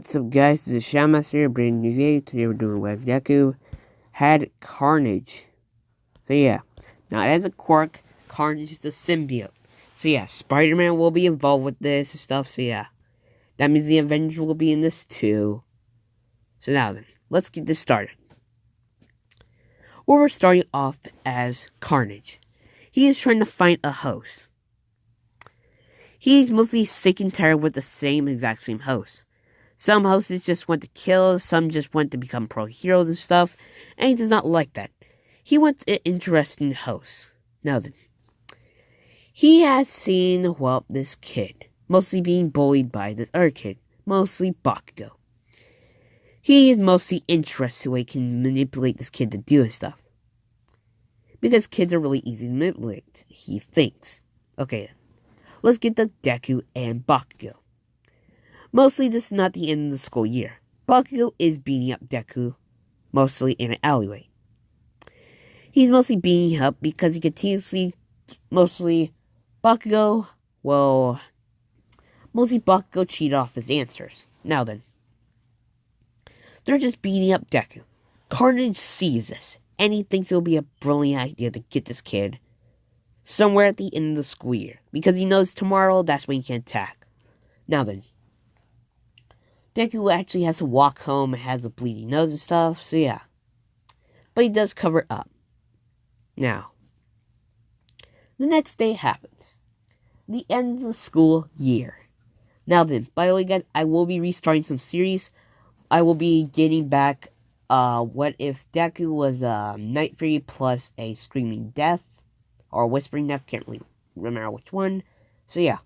What's up, guys? This is Shamaster, bringing new video. Today we're doing Web Deku had Carnage. So yeah, now as a quirk, Carnage is the symbiote. So yeah, Spider-Man will be involved with this and stuff. So yeah, that means the Avengers will be in this too. So now then, let's get this started. Well, we're starting off as Carnage. He is trying to find a host. He's mostly sick and tired with the exact same host. Some hosts just want to kill, some just want to become pro heroes and stuff, and he does not like that. He wants an interesting host. Now then, he has seen, well, this kid, mostly being bullied by this other kid, mostly Bakugo. He is mostly interested in how he can manipulate this kid to do his stuff. Because kids are really easy to manipulate, he thinks. Okay then, let's get to Deku and Bakugo. Mostly, this is not the end of the school year. Bakugo is beating up Deku, mostly in an alleyway. He's mostly beating him up because he continuously, mostly Bakugo cheated off his answers. Now then, they're just beating up Deku. Carnage sees this, and he thinks it will be a brilliant idea to get this kid somewhere at the end of the school year, because he knows tomorrow that's when he can attack. Now then, Deku actually has to walk home and has a bleeding nose and stuff, so yeah. But he does cover up. Now, the next day happens. The end of the school year. Now then, by the way guys, I will be restarting some series. I will be getting back, what if Deku was Night Fury plus a Screaming Death, or Whispering Death, can't really remember which one. So yeah,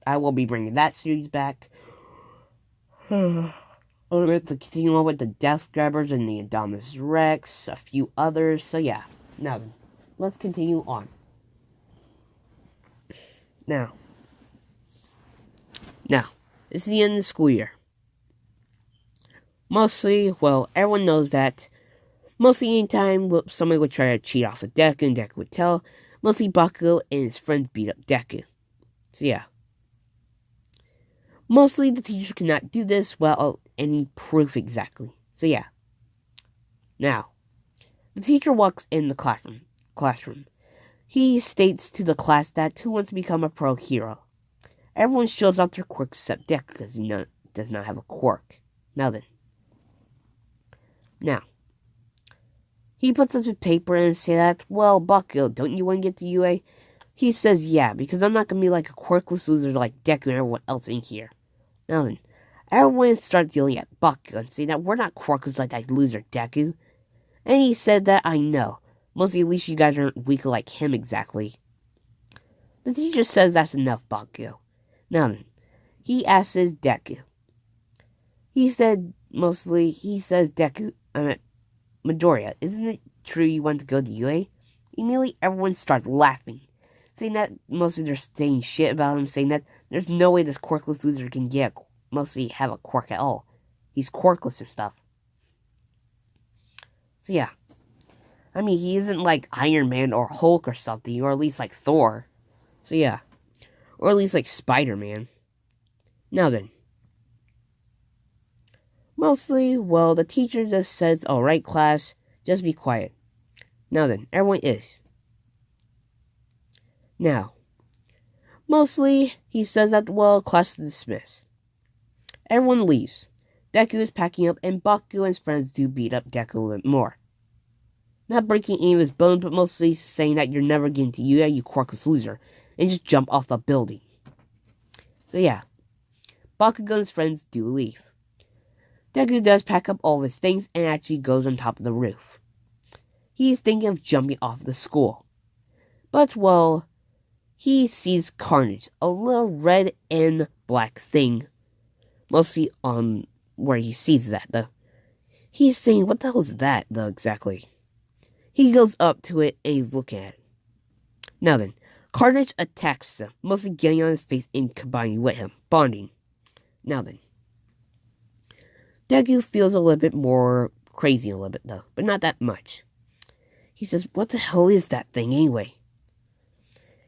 I will be bringing that series back. I'm going to continue on with the Death Grabbers and the Indominus Rex, a few others, so yeah. Now then, let's continue on. Now, it's the end of the school year. Mostly, well, everyone knows that. Mostly anytime somebody would try to cheat off of Deku, and Deku would tell. Mostly Bakugo and his friends beat up Deku. So yeah. Mostly the teacher cannot do this without any proof exactly. So yeah. Now, the teacher walks in the classroom. He states to the class that who wants to become a pro hero. Everyone shows off their quirks except Deku because he does not have a quirk. Now then. Now, he puts up his paper and says that, well, Bakugo, don't you want to get to UA? He says, yeah, because I'm not going to be like a quirkless loser like Deku and everyone else in here. Now then, everyone starts yelling at Bakugo and saying that we're not quirkless like that loser Deku. And he said that, I know. Mostly at least you guys aren't weak like him exactly. The teacher says that's enough, Bakugo. Now then, he asks Deku. He says Deku, Midoriya, isn't it true you want to go to UA? Immediately everyone starts laughing, saying that mostly they're saying shit about him, saying that there's no way this quirkless loser can mostly have a quirk at all. He's quirkless and stuff. So yeah. I mean, he isn't like Iron Man or Hulk or something, or at least like Thor. So yeah. Or at least like Spider-Man. Now then. Mostly, well, the teacher just says, alright class, just be quiet. Now then, everyone is. Now, mostly, he says that, well, class is dismissed. Everyone leaves. Deku is packing up, and Bakugo and his friends do beat up Deku a little bit more. Not breaking any of his bones, but mostly saying that you're never getting to UA, you quirkless loser, and just jump off a building. So yeah, Bakugo and his friends do leave. Deku does pack up all of his things and actually goes on top of the roof. He is thinking of jumping off the school. But, well, he sees Carnage, a little red and black thing. Mostly on where he sees that, though. He's saying, what the hell is that, though, exactly? He goes up to it and he's looking at it. Now then, Carnage attacks him, mostly getting on his face and combining with him, bonding. Now then. Deku feels a little bit more crazy a little bit, though, but not that much. He says, what the hell is that thing anyway?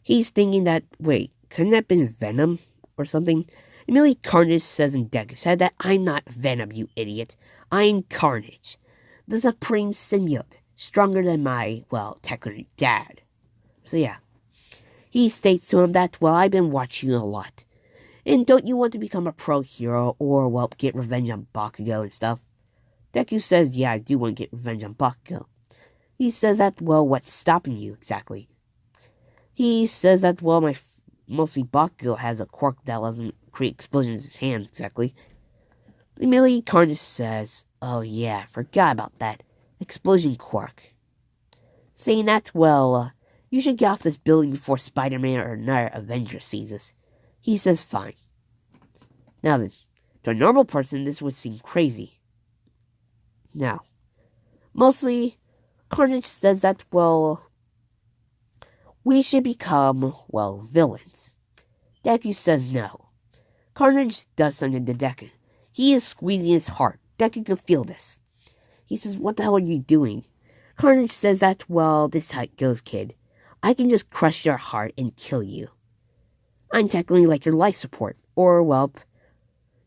He's thinking that, wait, couldn't that have been Venom or something? Immediately Carnage says in Deku's head that I'm not Venom, you idiot. I'm Carnage, the supreme symbiote, stronger than my, well, technically dad. So yeah. He states to him that, well, I've been watching you a lot. And don't you want to become a pro hero or, well, get revenge on Bakugo and stuff? Deku says, yeah, I do want to get revenge on Bakugo. He says that, well, what's stopping you exactly? He says that, well, mostly Bakugo has a quirk that lets him create explosions in his hands exactly. Immediately, Carnage says, oh yeah, forgot about that. Explosion quirk. Saying that, well, you should get off this building before Spider-Man or another Avenger sees us. He says fine. Now then, to a normal person, this would seem crazy. Now, mostly, Carnage says that, well, we should become, well, villains. Deku says no. Carnage does something to Deku. He is squeezing his heart. Deku can feel this. He says, what the hell are you doing? Carnage says that, well, this is how it goes, kid. I can just crush your heart and kill you. I'm technically like your life support, or, well,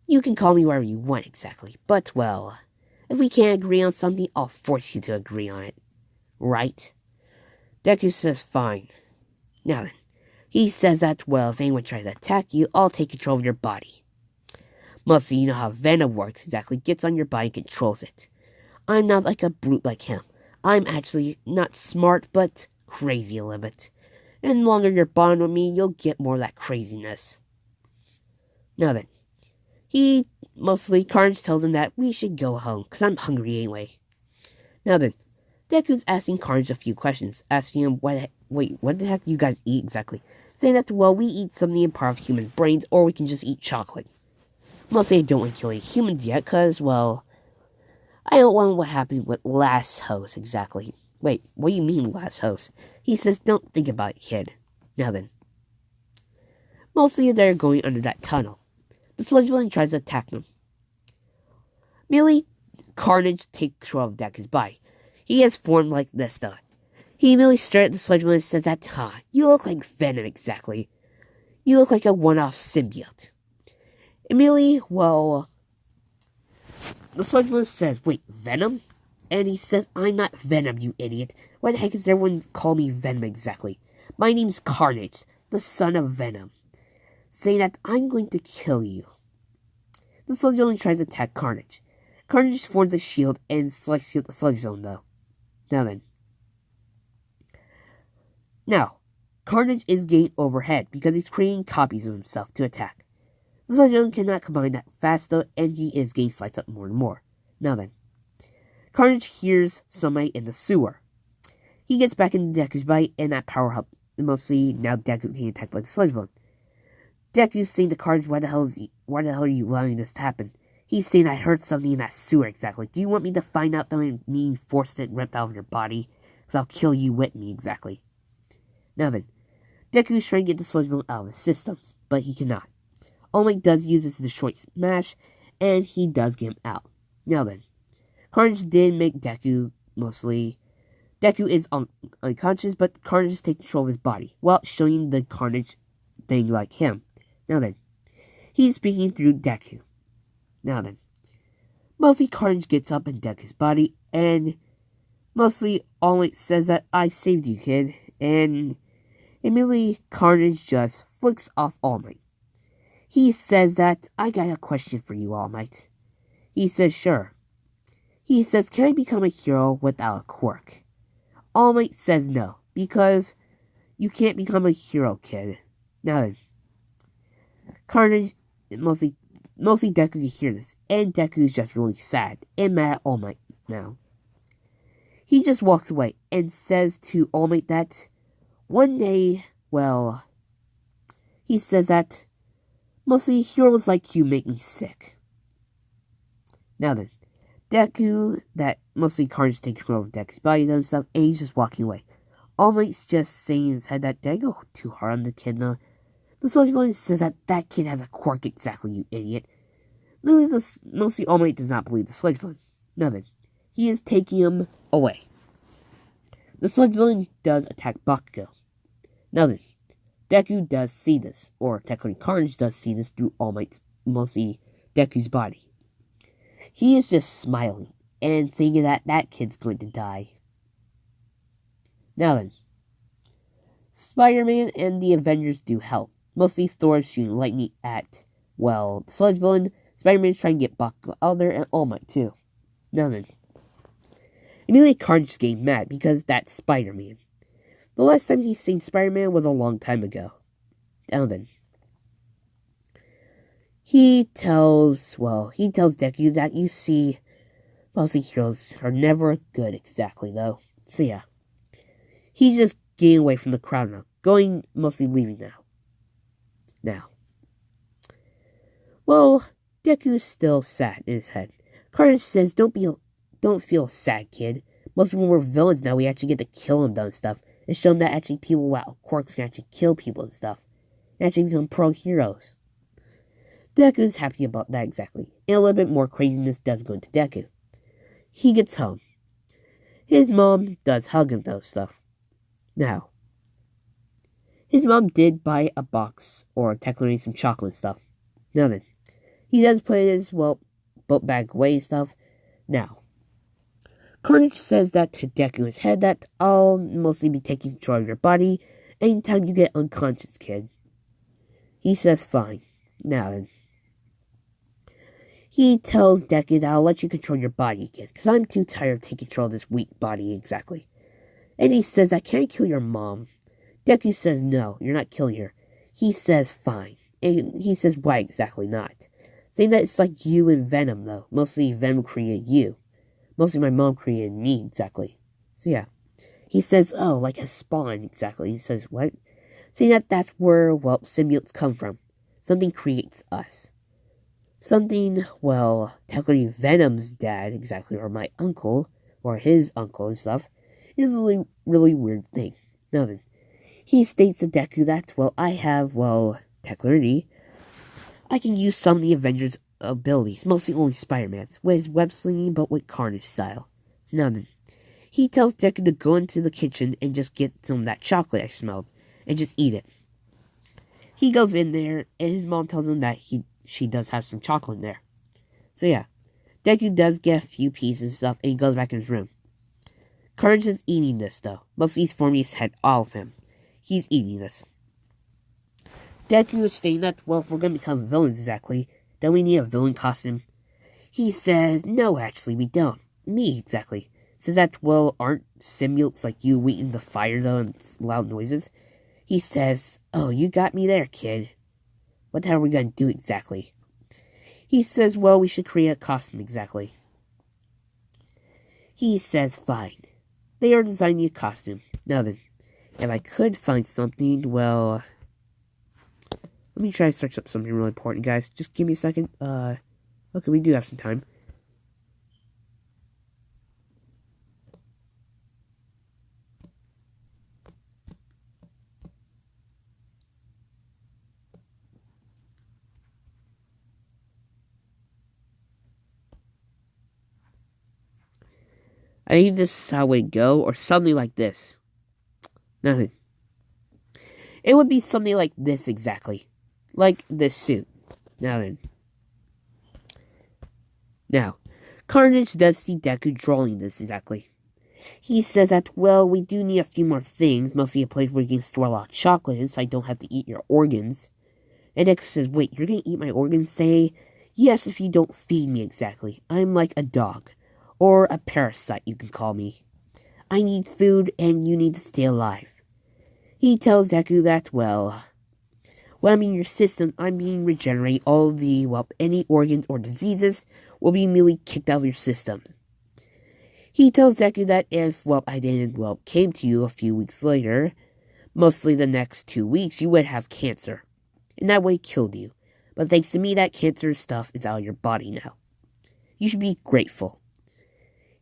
you can call me whatever you want exactly. But, well, if we can't agree on something, I'll force you to agree on it. Right? Deku says fine. Now then, he says that, well, if anyone tries to attack you, I'll take control of your body. Mostly, you know how Venom works exactly, gets on your body and controls it. I'm not like a brute like him. I'm actually not smart, but crazy a little bit. And the longer you're bonded with me, you'll get more of that craziness. Now then, Carnage tells him that we should go home, because I'm hungry anyway. Now then, Deku's asking Carnage a few questions, asking him, what the heck do you guys eat exactly? Saying that, well, we eat something in part of human brains, or we can just eat chocolate. Mostly I don't want to kill any humans yet, because, well, I don't want what happened with last host exactly. Wait, what do you mean last host? He says, don't think about it, kid. Now then. Mostly they're going under that tunnel. The sludge villain tries to attack them. Merely, Carnage takes control of Deku's body. He has formed like this, though. He immediately stares at the sludge villain and says that, you look like Venom exactly. You look like a one-off symbiote. Immediately, well, the sludge villain says, wait, Venom? And he says, I'm not Venom, you idiot. Why the heck does everyone call me Venom exactly? My name's Carnage, the son of Venom. Saying that I'm going to kill you. The sludge villain tries to attack Carnage. Carnage forms a shield and slices the sludge villain, though. Now, Carnage is getting overhead because he's creating copies of himself to attack. The sludge villain cannot combine that fast, though, and he is getting sliced up more and more. Now then. Carnage hears somebody in the sewer. He gets back into Deku's bite, and that power helps. Mostly, now Deku's getting attacked by the sludge villain. Deku's saying to Carnage, why the hell are you allowing this to happen? He's saying, I heard something in that sewer exactly. Do you want me to find out that I'm being forced to rip out of your body? Because I'll kill you with me exactly. Now then, Deku's trying to get the sludge villain out of his systems, but he cannot. All Might does use his Destroy Smash, and he does get him out. Now then, Carnage did make Deku mostly. Deku is unconscious, but Carnage is taking control of his body, while showing the Carnage thing like him. Now then, he's speaking through Deku. Now then, mostly Carnage gets up in Deku's body, and mostly All Might says that I saved you, kid, and immediately Carnage just flicks off All Might. He says that, I got a question for you, All Might. He says, sure. He says, can I become a hero without a quirk? All Might says no, because you can't become a hero, kid. Now then, Carnage, mostly Deku can hear this, and Deku is just really sad and mad at All Might now. He just walks away and says to All Might that one day, well, he says that mostly heroes like you make me sick. Now then, Deku, that mostly Carnage takes control of Deku's body and stuff, and he's just walking away. All Might's just saying in his head that, did I go too hard on the kid now? The sludge villain says that kid has a quirk exactly, you idiot. Mostly All Might does not believe the sludge villain. Nothing. He is taking him away. The sludge villain does attack Bakugo. Nothing. Deku does see this, or technically Carnage does see this through All Might's mostly Deku's body. He is just smiling and thinking that that kid's going to die. Now then, Spider-Man and the Avengers do help. Mostly Thor shooting lightning at, well, the Sludge Villain. Spider-Man's trying to get Bakugo out there, and All Might too. Now then, immediately Carnage is getting mad because that's Spider-Man. The last time he's seen Spider-Man was a long time ago. Now then, he tells Deku that you see, mostly heroes are never good exactly though. So yeah, he's just getting away from the crowd now, mostly leaving now. Well, Deku's still sad in his head. Carnage says, don't feel sad, kid. Mostly when we're villains now, we actually get to kill them though and stuff. And show them that actually people without quirks can actually kill people and stuff. And actually become pro heroes. Deku's happy about that exactly. And a little bit more craziness does go into Deku. He gets home. His mom does hug him though stuff. Now, his mom did buy a box or technically some chocolate stuff. Now then, he does put his, boat bag away and stuff. Now, Carnage says that to Deku in his head that I'll mostly be taking control of your body anytime you get unconscious, kid. He says fine. Now then, he tells Deku that I'll let you control your body again, because I'm too tired of taking control of this weak body exactly. And he says, I can't kill your mom. Deku says, no, you're not killing her. He says, fine. And he says, why exactly not? Saying that it's like you and Venom, though. Mostly Venom created you. Mostly my mom created me, exactly. So yeah. He says, oh, like a spawn, exactly. He says, what? Saying that that's where, symbiotes come from. Something creates us. Something, technically Venom's dad, exactly, or my uncle, or his uncle and stuff, is a really, really weird thing. Now then, he states to Deku that, I have, technically, I can use some of the Avengers' abilities, mostly only Spider-Man's, with his web slinging, but with Carnage style. So now then, he tells Deku to go into the kitchen and just get some of that chocolate I smelled, and just eat it. He goes in there, and his mom tells him that she does have some chocolate in there. So yeah, Deku does get a few pieces and stuff, and he goes back in his room. Carnage is eating this, though. Mostly he's forming his head off of him. He's eating this. Deku is stating that, if we're gonna become villains exactly, then we need a villain costume. He says, no, actually, we don't. Me, exactly. Says that, aren't symbiotes like you waiting the fire, though, and loud noises? He says, oh, you got me there, kid. What the hell are we gonna do exactly? He says, we should create a costume exactly. He says, fine. They are designing a costume. Now then, if I could find something, let me try to search up something really important, guys. Just give me a second. Okay, we do have some time. I think this is how it would go, or something like this. Nothing. It would be something like this exactly. Like this suit. Now then. Now, Carnage does see Deku drawing this exactly. He says that, we do need a few more things, mostly a place where you can store a lot of chocolate so I don't have to eat your organs. And Deku says, wait, you're gonna eat my organs? Say, yes, if you don't feed me exactly. I'm like a dog. Or a parasite, you can call me. I need food, and you need to stay alive. He tells Deku that, I'm in your system, I'm being regenerated. All the, any organs or diseases will be immediately kicked out of your system. He tells Deku that if, I didn't, came to you a few weeks later, mostly the next 2 weeks, you would have cancer. And that way killed you. But thanks to me, that cancer stuff is out of your body now. You should be grateful.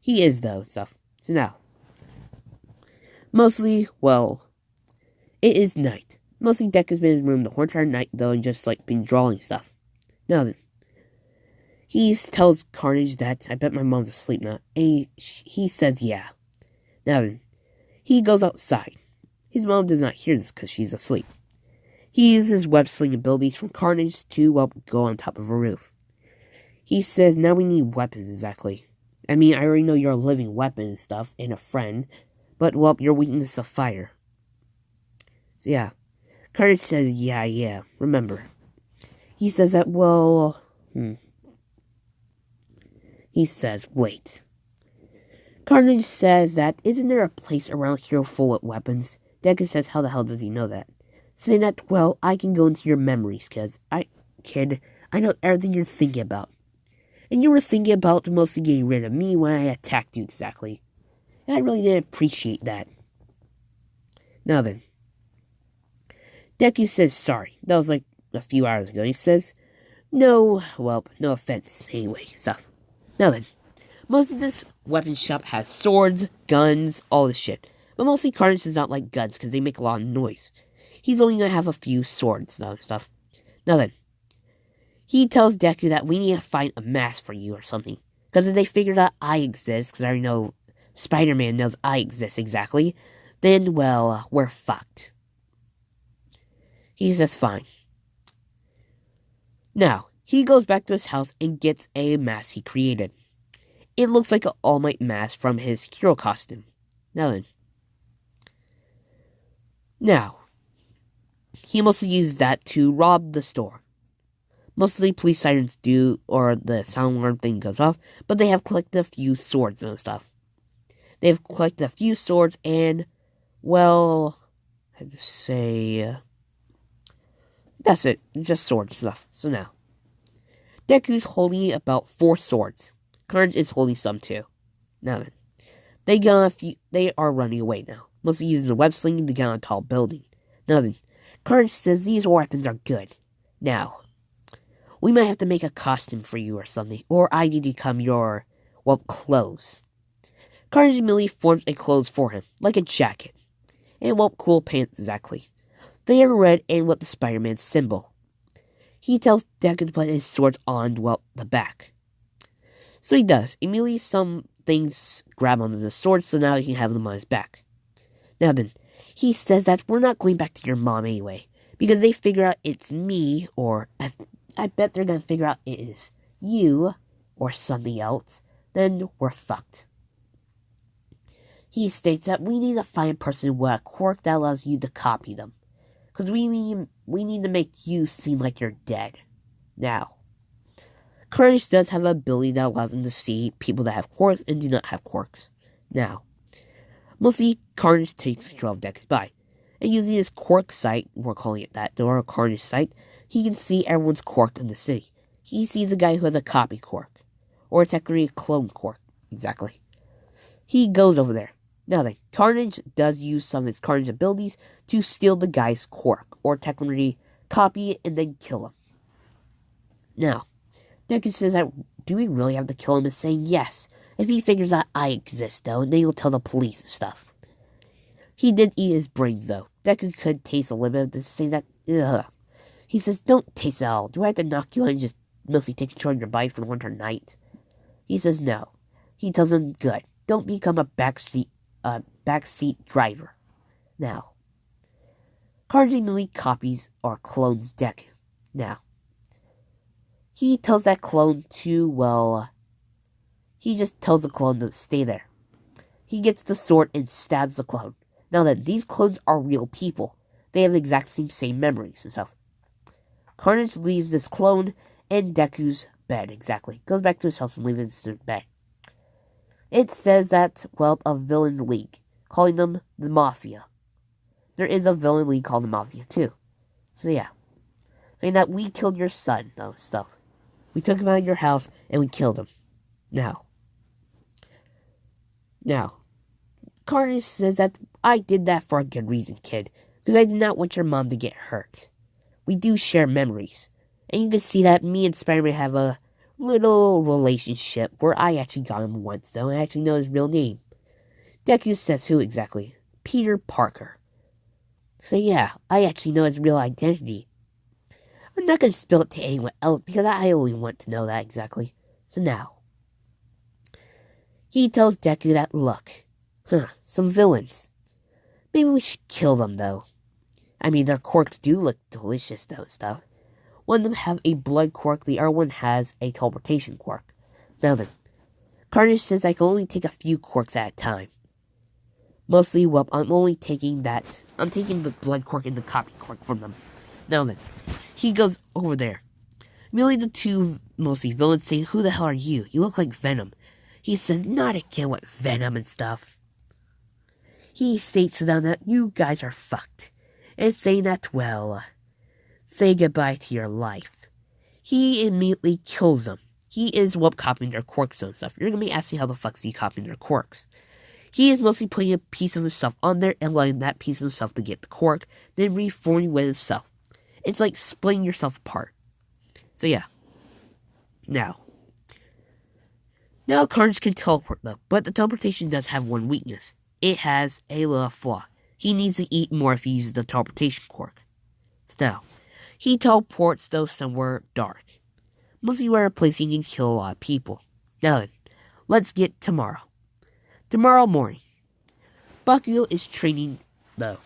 He is, though, stuff. So now, mostly, it is night. Mostly Deku's been in his room the whole entire night, though, and just, been drawing stuff. Now then, he tells Carnage that, I bet my mom's asleep now, and he says, yeah. Now then, he goes outside. His mom does not hear this because she's asleep. He uses his web-sling abilities from Carnage to, well, go on top of a roof. He says, now we need weapons, exactly. I mean, I already know you're a living weapon and stuff, and a friend, but, well, your weakness of fire. So, yeah. Carnage says, yeah, remember. He says that, well, He says, wait. Carnage says that, isn't there a place around here full of weapons? Deku says, how the hell does he know that? Saying that, well, I can go into your memories, I know everything you're thinking about. And you were thinking about mostly getting rid of me when I attacked you, exactly. And I really didn't appreciate that. Now then. Deku says sorry. That was like a few hours ago. He says, no offense. Anyway, stuff. Now then. Most of this weapon shop has swords, guns, all this shit. But mostly Carnage does not like guns because they make a lot of noise. He's only going to have a few swords and other stuff. Now then. He tells Deku that we need to find a mask for you or something. Because if they figured out I exist, because I already know Spider-Man knows I exist exactly, then, well, we're fucked. He says fine. Now, he goes back to his house and gets a mask he created. It looks like an All Might mask from his hero costume. Now then. Now, he mostly uses that to rob the store. Mostly police sirens do, or the sound alarm thing goes off, but they have collected a few swords and stuff. They've collected a few swords and, well, I have to say, that's it, just swords stuff. So now, Deku's holding about 4 swords. Carnage is holding some too. Now then, they are running away now, mostly using the web sling to get on a tall building. Now then, Carnage says these weapons are good. Now, we might have to make a costume for you or something, or I need to become your, well, clothes. Carnage immediately forms a clothes for him, like a jacket. And, well, cool pants, exactly. They are red and with the Spider-Man symbol. He tells Deku to put his swords on, well, the back. So he does. Immediately some things grab onto the sword, so now he can have them on his back. Now then, he says that we're not going back to your mom anyway, because they figure out it's me, or I bet they're gonna figure out it is you, or something else, then we're fucked. He states that we need to find a person with a quirk that allows you to copy them. Because we need to make you seem like you're dead. Now, Carnage does have an ability that allows him to see people that have quirks and do not have quirks. Now, mostly Carnage takes control of Deku's body. And using his quirk sight, we're calling it that, or Carnage sight, he can see everyone's quirk in the city. He sees a guy who has a copy quirk. Or technically a clone quirk, exactly. He goes over there. Now then, Carnage does use some of his Carnage abilities to steal the guy's quirk, or technically copy it and then kill him. Now, Deku says that, do we really have to kill him? And saying yes. If he figures out I exist, though, then he'll tell the police and stuff. He did eat his brains, though. Deku could taste a little bit of this, saying that, ugh. He says, don't taste it all. Do I have to knock you out and just mostly take control of your body for the winter night? He says no. He tells him, good. Don't become a backseat driver. Now, Carnage immediately copies or clones Deku. Now, he tells that clone to, well, he just tells the clone to stay there. He gets the sword and stabs the clone. Now then, these clones are real people. They have the exact same memories and stuff. Carnage leaves this clone in Deku's bed, exactly. Goes back to his house and leaves his bed. It says that, well, a villain league, calling them the Mafia. There is a villain league called the Mafia, too. So, yeah. Saying that we killed your son, no stuff. We took him out of your house, and we killed him. Now, Carnage says that I did that for a good reason, kid. Because I did not want your mom to get hurt. We do share memories. And you can see that me and Spider-Man have a little relationship where I actually got him once, though, and I actually know his real name. Deku says who exactly? Peter Parker. So yeah, I actually know his real identity. I'm not going to spill it to anyone else because I only want to know that exactly. So now, he tells Deku that, look, some villains. Maybe we should kill them, though. I mean, their quirks do look delicious, though, and stuff. One of them have a blood quirk, the other one has a teleportation quirk. Now then, Carnage says I can only take a few quirks at a time. Mostly, well, I'm only taking that. I'm taking the blood quirk and the copy quirk from them. Now then, he goes over there. Merely the two mostly villains say, "Who the hell are you? You look like Venom." He says, "Not again with Venom and stuff." He states to them that you guys are fucked. And saying that, well, say goodbye to your life. He immediately kills them. He is, well, copying their quirks and stuff. You're gonna be asking how the fuck is he copying their quirks. He is mostly putting a piece of himself on there and letting that piece of himself to get the quirk, then reforming with himself. It's like splitting yourself apart. So yeah. Now Carnage can teleport though, but the teleportation does have one weakness. It has a little flaw. He needs to eat more if he uses the teleportation quirk. So now, he teleports though somewhere dark. Mostly where a place he can kill a lot of people. Now then, let's get tomorrow. Tomorrow morning, Bakugo is training though.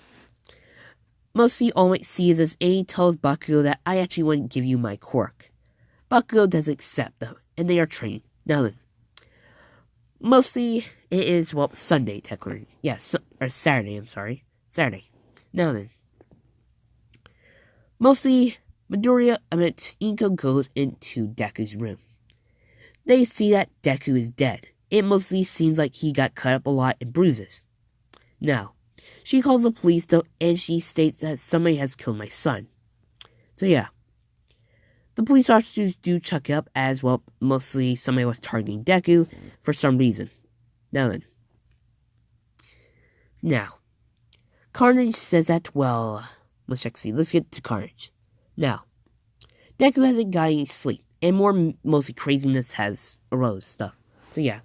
Mostly all Might sees is A tells Bakugo that I actually want to give you my quirk. Bakugo does accept though, and they are training. Now then, mostly it is, well, Sunday technically. Yes, or Saturday, I'm sorry. Saturday. Now then, mostly Inko goes into Deku's room. They see that Deku is dead. It mostly seems like he got cut up a lot and bruises. Now, she calls the police though, and she states that somebody has killed my son. So yeah. The police officers do chuck up as, well, mostly somebody was targeting Deku for some reason. Now then. Now, Carnage says that, well, let's get to Carnage. Now, Deku hasn't got any sleep, and more mostly craziness has arose stuff. So yeah.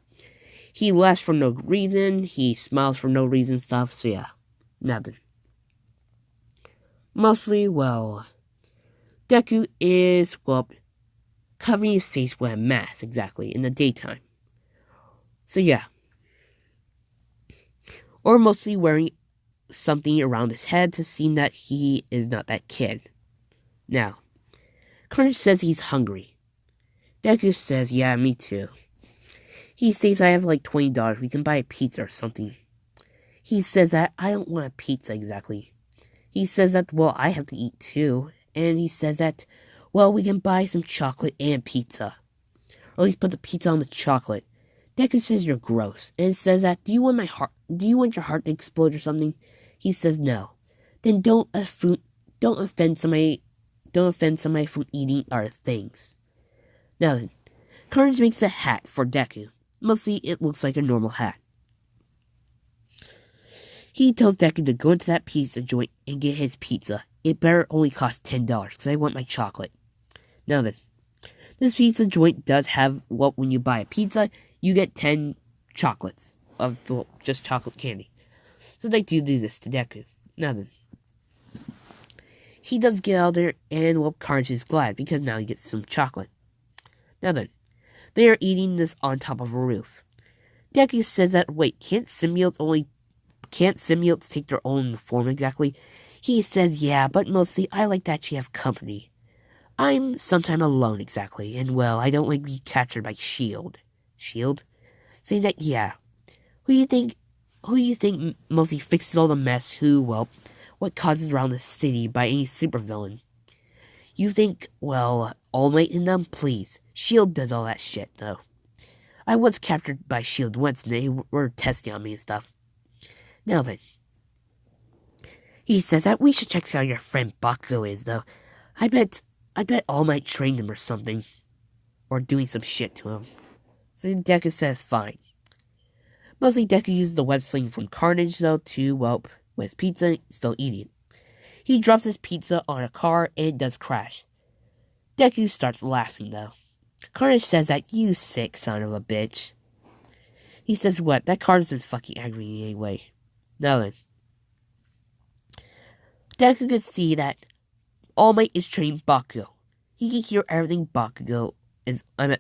He laughs for no reason, he smiles for no reason stuff, so yeah. Nothing. Mostly, well, Deku is, well, covering his face with a mask, exactly, in the daytime. So yeah. Or mostly wearing something around his head to seem that he is not that kid. Now, Carnage says he's hungry. Deku says, yeah, me too. He states I have like $20, we can buy a pizza or something. He says that I don't want a pizza exactly. He says that, well, I have to eat too. And he says that, well, we can buy some chocolate and pizza. Or at least put the pizza on the chocolate. Deku says you're gross. And says that, do you want your heart to explode or something? He says no. Then don't offend somebody from eating our things. Now then, Carnage makes a hat for Deku. Mostly, it looks like a normal hat. He tells Deku to go into that pizza joint and get his pizza. It better only cost $10, because I want my chocolate. Now then, this pizza joint does have, well, when you buy a pizza, you get 10 chocolates of, well, just chocolate candy. So they do this to Deku. Now then, he does get out there, and, well, Carnage is glad, because now he gets some chocolate. Now then, they are eating this on top of a roof. Deku says that, wait, can't symbiotes take their own form exactly? He says, yeah, but mostly I like to actually have company. I'm sometime alone exactly, and well, I don't like to be captured by S.H.I.E.L.D. S.H.I.E.L.D.? Saying that, yeah. Who do you think mostly fixes all the mess what causes around the city by any supervillain? You think, well, All Might in them? Please. S.H.I.E.L.D. does all that shit, though. I was captured by S.H.I.E.L.D. once, and they were testing on me and stuff. Now then. He says that we should check out how your friend Bakugo is, though. I bet All Might trained him or something. Or doing some shit to him. So Deku says fine. Mostly Deku uses the web sling from Carnage, though, to, well, with pizza, still eating it. He drops his pizza on a car, and it does crash. Deku starts laughing, though. Carnage says that, you sick son of a bitch. He says, what? That car isn't fucking aggravating anyway. Now then. Deku could see that All Might is training Bakugo. He can hear everything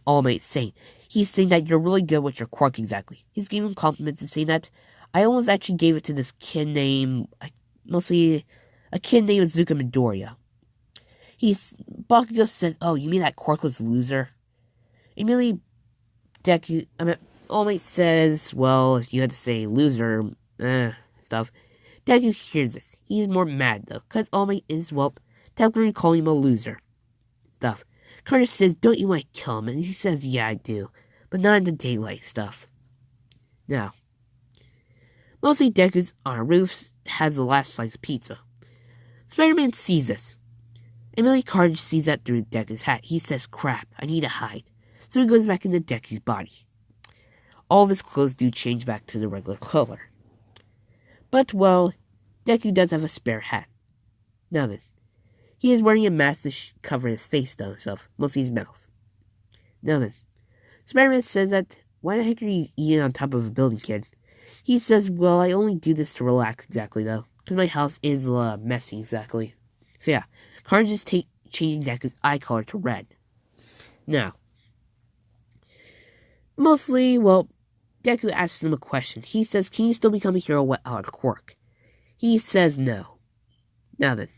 All Might saying. He's saying that you're really good with your quirk exactly. He's giving him compliments and saying that I almost actually gave it to this kid named, mostly, a kid named Azuka Midoriya. Bakugo says, "Oh, you mean that quirkless loser?" Immediately, All Might says, "Well, if you had to say loser, stuff." Deku hears this. He is more mad though, cause All Might is, well, technically calling him a loser. Stuff. Carnage says, "Don't you want to kill him?" And he says, "Yeah, I do, but not in the daylight." Stuff. Now, mostly Deku's on a roof has the last slice of pizza. Spider-Man sees this. Immediately Carnage sees that through Deku's hat. He says, "Crap, I need to hide." So he goes back into Deku's body. All of his clothes do change back to the regular color. But, well, Deku does have a spare hat. Now then, he is wearing a mask to cover his face, though, mostly his mouth. Now then, Spider-Man says that, "Why the heck are you eating on top of a building, kid?" He says, "Well, I only do this to relax, exactly, though, because my house is messy, exactly." So yeah, Carnage is changing Deku's eye color to red. Now, mostly, well, Deku asks him a question. He says, "Can you still become a hero without a quirk?" He says no. Now then,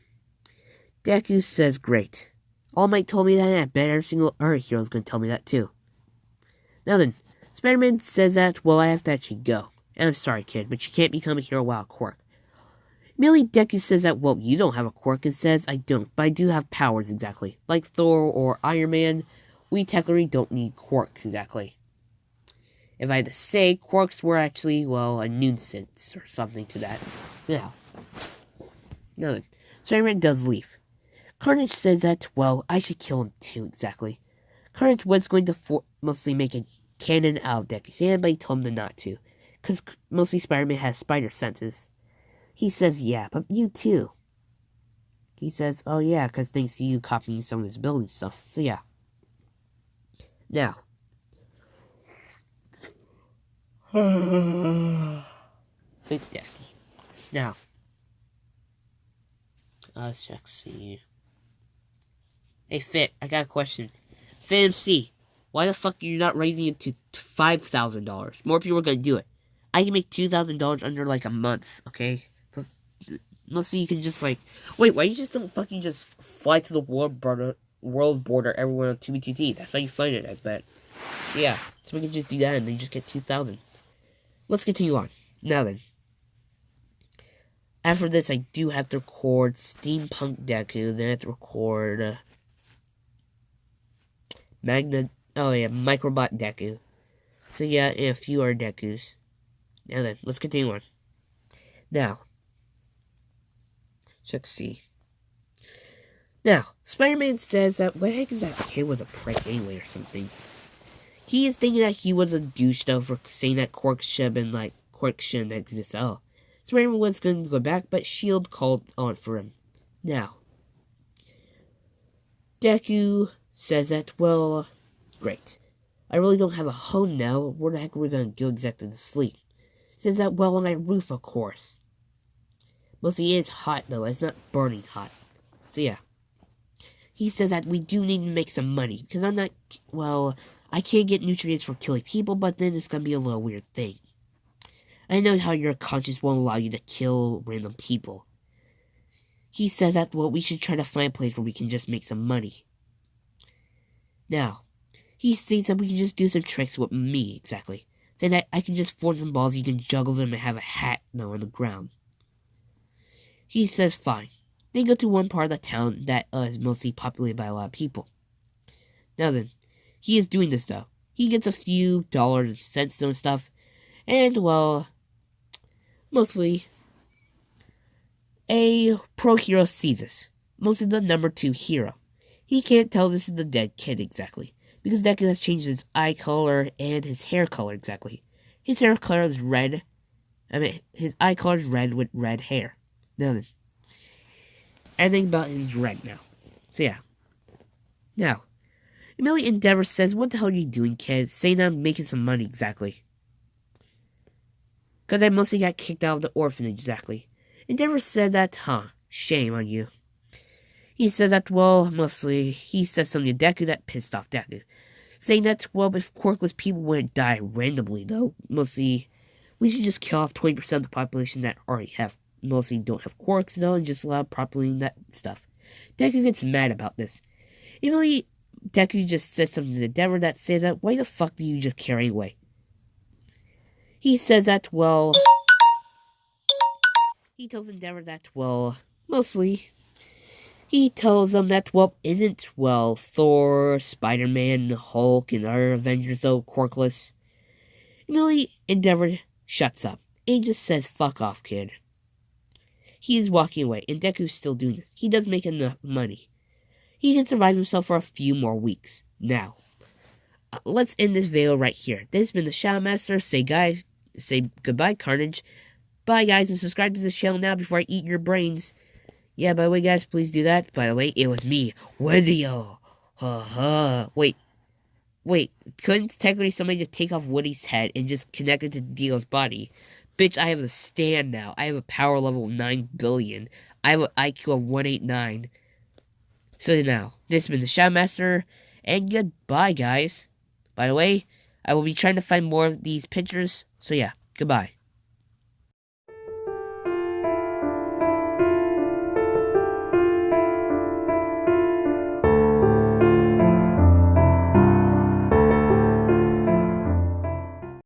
Deku says, "Great. All Might told me that, and I bet every single other hero is going to tell me that too." Now then, Spider-Man says that, "Well, I have to actually go. And I'm sorry, kid, but you can't become a hero without a quirk." Immediately, Deku says that, "Well, you don't have a quirk," and says, "I don't, but I do have powers, exactly. Like Thor or Iron Man, we technically don't need quirks, exactly. If I had to say, quirks were actually, well, a nuisance or something to that." Now then, Spider-Man does leave. Carnage says that, "Well, I should kill him too, exactly." Carnage was going to mostly make a cannon out of Deku's hand, but he told him to not to, because mostly Spider-Man has spider senses. He says, "Yeah, but you too." He says, "Oh yeah, because thanks to you copying some of his building stuff." So yeah. Now. Big Deku. Now. Let's see. Hey, Fit, I got a question. Fit MC, why the fuck are you not raising it to $5,000? More people are gonna do it. I can make $2,000 under like a month, okay? Mostly you can just like, wait, why you just don't fucking just fly to the world border everywhere on 2B2T? That's how you find it, I bet. Yeah, so we can just do that and then you just get 2,000. Let's continue on. Now then. After this, I do have to record Steampunk Deku, then I have to record Microbot Deku. So yeah, and a few other Dekus. Now then, let's continue on. Now, let's see. Now, Spider-Man says that, what the heck is that kid was a prick anyway or something? He is thinking that he was a douche though for saying that quirks shouldn't exist at all. Spider-Man was going to go back, but S.H.I.E.L.D. called on for him. Now, Deku says that, well, great. I really don't have a home now. Where the heck are we going to go exactly to sleep? Says that, well, on my roof, of course. Mostly it is hot, though. It's not burning hot. So, yeah. He says that we do need to make some money. Because I'm not, well, I can't get nutrients for killing people, but then it's going to be a little weird thing. I know how your conscience won't allow you to kill random people. He says that, well, we should try to find a place where we can just make some money. Now, he states that we can just do some tricks with me, exactly. Saying that I can just form some balls, you can juggle them and have a hat now on the ground. He says fine. They go to one part of the town that is mostly populated by a lot of people. Now then, he is doing this though. He gets a few dollars, cents and stuff, and well, mostly a pro hero sees this. Mostly the number 2 hero. He can't tell this is the dead kid exactly, because Deku has changed his eye color and his hair color exactly. His hair color is red. His eye color is red with red hair. Now then, everything about him is red now. So yeah. Now, Amelia Endeavor says, "What the hell are you doing, kid?" Saying I'm making some money exactly. Because I mostly got kicked out of the orphanage exactly. Endeavor said that, shame on you. He said that, well, mostly, he said something to Deku that pissed off Deku. Saying that, well, if quirkless people wouldn't die randomly, though, mostly, we should just kill off 20% of the population that already have mostly don't have quirks though, and just allow properly that stuff. Deku gets mad about this. Immediately, Deku just says something to Endeavor that says that, why the fuck do you just carry away? He says that, well... He tells Endeavor that, well, mostly... He tells them that, well, isn't, well, Thor, Spider-Man, Hulk, and other Avengers, though, quirkless? Immediately, Endeavor shuts up, and he just says, fuck off, kid. He is walking away, and Deku's still doing this. He does make enough money. He can survive himself for a few more weeks. Now, let's end this video right here. This has been the Shadow Master. Say goodbye, Carnage. Bye, guys, and subscribe to the channel now before I eat your brains. Yeah, by the way, guys, please do that. By the way, it was me, Woodyo. Wait, couldn't technically somebody just take off Woody's head and just connect it to Dio's body? Bitch, I have a stand now. I have a power level of 9 billion. I have an IQ of 189. So now, this has been the Shadow Master, and goodbye, guys. By the way, I will be trying to find more of these pictures, so yeah, goodbye.